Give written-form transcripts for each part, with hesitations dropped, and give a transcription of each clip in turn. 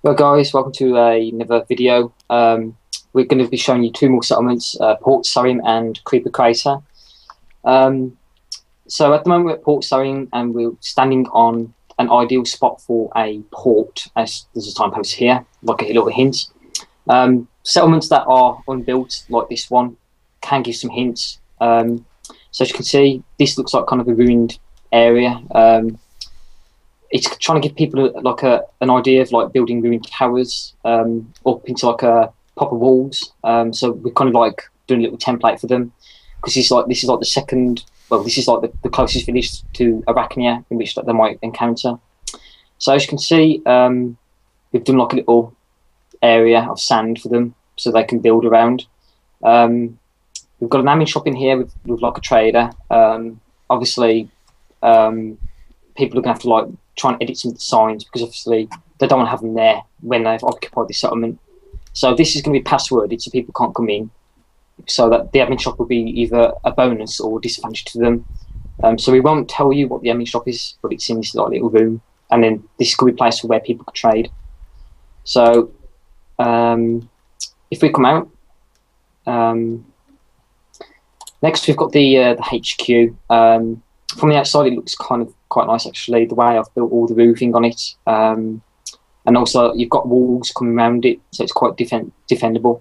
Well, guys, welcome to another video. We're going to be showing you two more settlements, Port Sarim and Creeper Crater. Um, so at the moment we're at Port Sarim and we're standing on an ideal spot for a port, as there's a signpost here, like a little hint. Settlements that are unbuilt, like this one, can give some hints. So as you can see, this looks like kind of a ruined area. It's trying to give people an idea of like building ruined towers up into like a proper walls. So we're kind of like doing a little template for them because this is like the second. Well, this is like the closest village to Arachnia in which they might encounter. So as you can see, we've done like a little area of sand for them so they can build around. We've got an admin shop in here with like a trader. Obviously, people are gonna have to like try and edit some of the signs because obviously they don't want to have them there when they've occupied the settlement. So this is going to be passworded so people can't come in, so that the admin shop will be either a bonus or disadvantage to them. So we won't tell you what the admin shop is, but it's in this like little room, and then this could be a place for where people could trade. So if we come out, next we've got the HQ. From the outside, it looks kind of quite nice actually. The way I've built all the roofing on it, and also you've got walls coming around it, so it's quite defendable.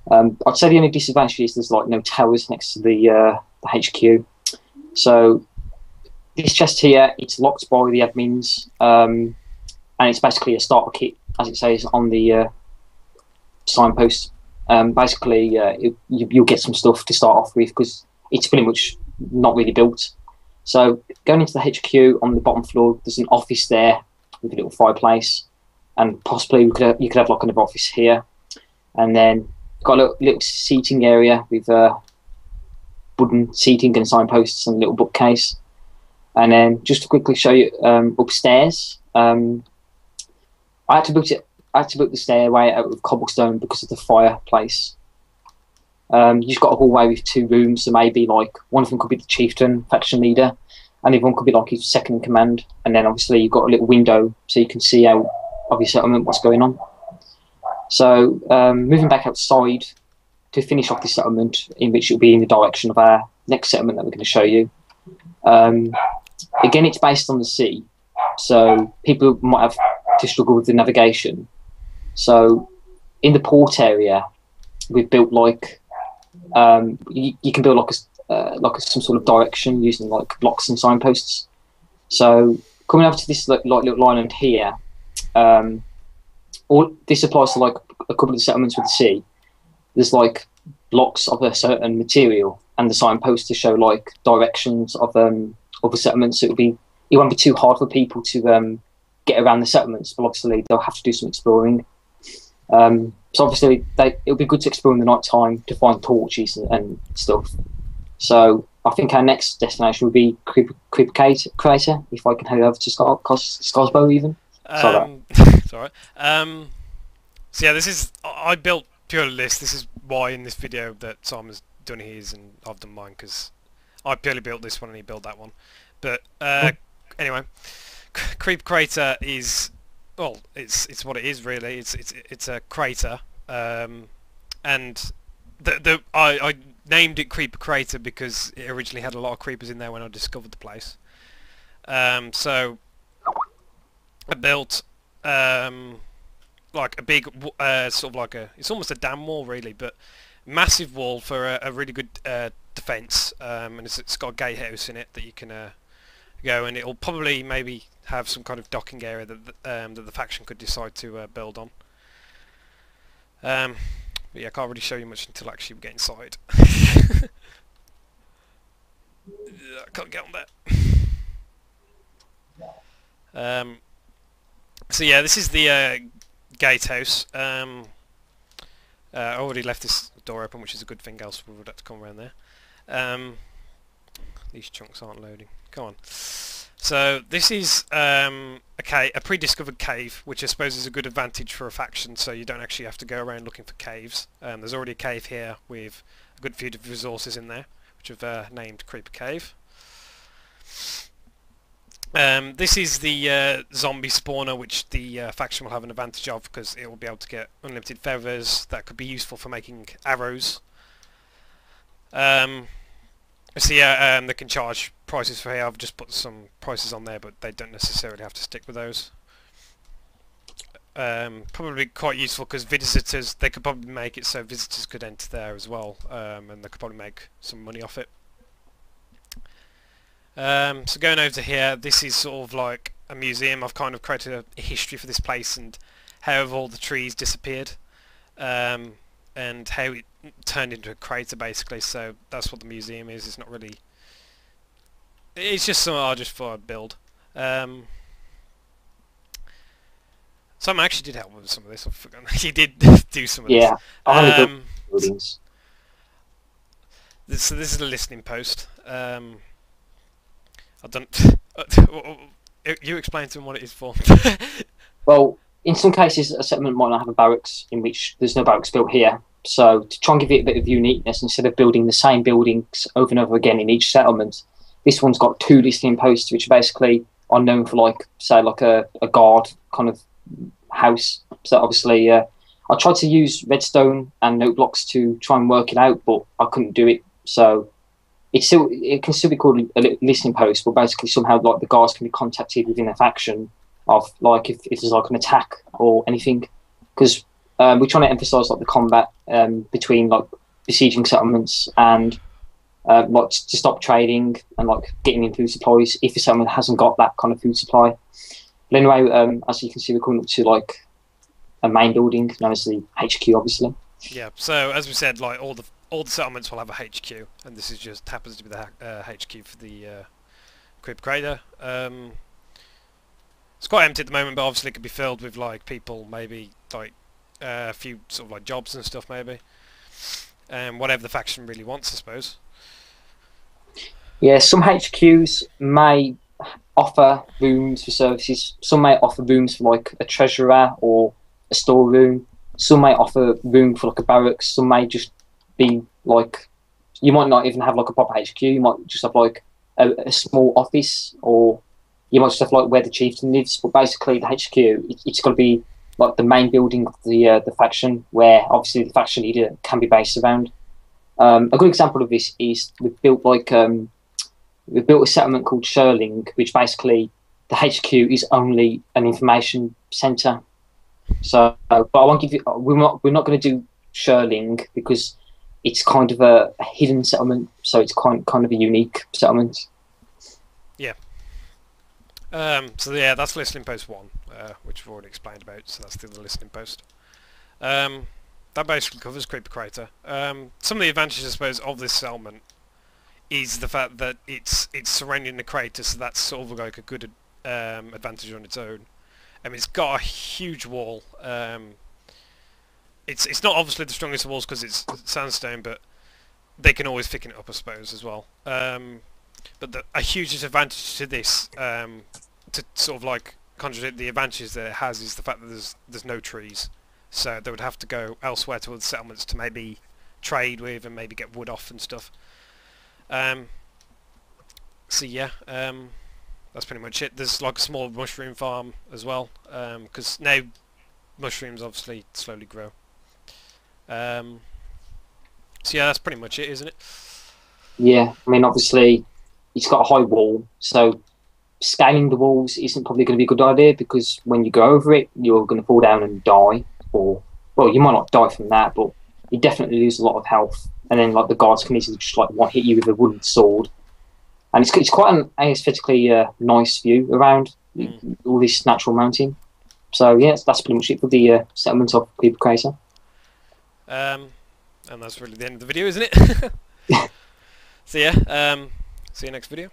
I'd say the only disadvantage is there's like no towers next to the HQ. So this chest here, it's locked by the admins, and it's basically a starter kit, as it says on the signpost. Basically, you'll get some stuff to start off with because it's pretty much not really built. So going into the HQ on the bottom floor, there's an office there with a little fireplace, and possibly you could have like another office here, and then got a little seating area with wooden seating and signposts and a little bookcase. And then just to quickly show you upstairs, I had to build the stairway out of cobblestone because of the fireplace. You've got a hallway with two rooms, so maybe like one of them could be the chieftain, faction leader, and the other one could be like his second in command. And then obviously you've got a little window so you can see out of your settlement what's going on. So moving back outside to finish off this settlement, in which it'll be in the direction of our next settlement that we're going to show you. Again, it's based on the sea, so people might have to struggle with the navigation. So in the port area, we've built like you can build like some sort of direction using like blocks and signposts. So coming over to this like little island here, all this applies to like a couple of the settlements with the sea. There's like blocks of a certain material and the signpost to show like directions of other settlements. So it won't be too hard for people to get around the settlements, but obviously they'll have to do some exploring. So obviously it'll be good to explore in the night time to find torches and stuff. So I think our next destination would be Creeper Crater, if I can head over to Sc0's even. It's alright. So yeah, I built purely this. This is why in this video that Simon's done his and I've done mine, because I purely built this one and he built that one. But anyway, Creeper Crater is, well, it's what it is really. It's a crater, and I named it Creeper Crater because it originally had a lot of creepers in there when I discovered the place. So I built like a big sort of like it's almost a dam wall really, but massive wall for a really good defense, and it's got a gatehouse in it that you can go, and it'll probably maybe have some kind of docking area that the faction could decide to build on. But yeah, I can't really show you much until actually we get inside. I can't get on there. So yeah, this is the gatehouse. I already left this door open, which is a good thing, else we would have to come around there. These chunks aren't loading. Come on. So this is a pre-discovered cave, which I suppose is a good advantage for a faction, so you don't actually have to go around looking for caves. There's already a cave here with a good few resources in there, which I've named Creeper Cave. This is the zombie spawner, which the faction will have an advantage of because it will be able to get unlimited feathers that could be useful for making arrows. So yeah, they can charge prices for here. I've just put some prices on there, but they don't necessarily have to stick with those. Probably quite useful because visitors, they could probably make it so visitors could enter there as well, and they could probably make some money off it. So going over to here, this is sort of like a museum. I've kind of created a history for this place and how all the trees disappeared, and how it turned into a crater basically. So that's what the museum is. It's not really. It's just something I just thought I'd build. Sam actually did help with some of this. I forgot. He did do some of this. Yeah, I only built buildings. So this is a listening post. I don't. You explain to him what it is for. Well, in some cases, a settlement might not have a barracks, in which there's no barracks built here. So to try and give it a bit of uniqueness, instead of building the same buildings over and over again in each settlement, this one's got 2 listening posts, which basically are known for, like, say, like a guard kind of house. So obviously, I tried to use redstone and note blocks to try and work it out, but I couldn't do it. So it can still be called a listening post, but basically somehow like the guards can be contacted within a faction of like if there's like an attack or anything, because we're trying to emphasise like the combat between like besieging settlements and like to stop trading and like getting in food supplies if a settlement hasn't got that kind of food supply. But anyway, as you can see, we're coming up to like a main building known as the HQ, obviously. Yeah. So as we said, like all the settlements will have a HQ, and this is just happens to be the HQ for the Creeper Crater. It's quite empty at the moment, but obviously it could be filled with like people, maybe like a few sort of like jobs and stuff, maybe, and whatever the faction really wants, I suppose. Yeah, some HQs may offer rooms for services. Some may offer rooms for like a treasurer or a storeroom. Some may offer room for like a barracks. Some may just be like, you might not even have like a proper HQ. You might just have like a small office, or you might just have like where the chieftain lives. But basically, the HQ it's got to be like the main building of the faction, where obviously the faction leader can be based around. A good example of this is we've built a settlement called Sherling, which basically the HQ is only an information centre. So, but I won't give you. We're not going to do Sherling because it's kind of a hidden settlement, so it's kind of a unique settlement. Yeah. So yeah, that's listening post 1, which we've already explained about. So that's the other listening post. That basically covers Creeper Crater. Some of the advantages, I suppose, of this settlement is the fact that it's surrounding the crater, so that's sort of like a good advantage on its own. It's got a huge wall. It's not obviously the strongest of walls because it's sandstone, but they can always thicken it up, I suppose, as well. But a huge disadvantage to this, to sort of like contradict the advantages that it has, is the fact that there's no trees. So they would have to go elsewhere to other settlements to maybe trade with and maybe get wood off and stuff. So yeah, that's pretty much it. There's like a small mushroom farm as well, because now mushrooms obviously slowly grow. So yeah, that's pretty much it, isn't it? Yeah, I mean, obviously it's got a high wall, so scaling the walls isn't probably going to be a good idea, because when you go over it, you're going to fall down and die, or well, you might not die from that, but you definitely lose a lot of health. And then like the guards can easily just like one hit you with a wooden sword, and it's quite an aesthetically nice view around all this natural mountain. So yeah, that's pretty much it for the settlement of Creeper Crater. And that's really the end of the video, isn't it? So yeah, see you next video.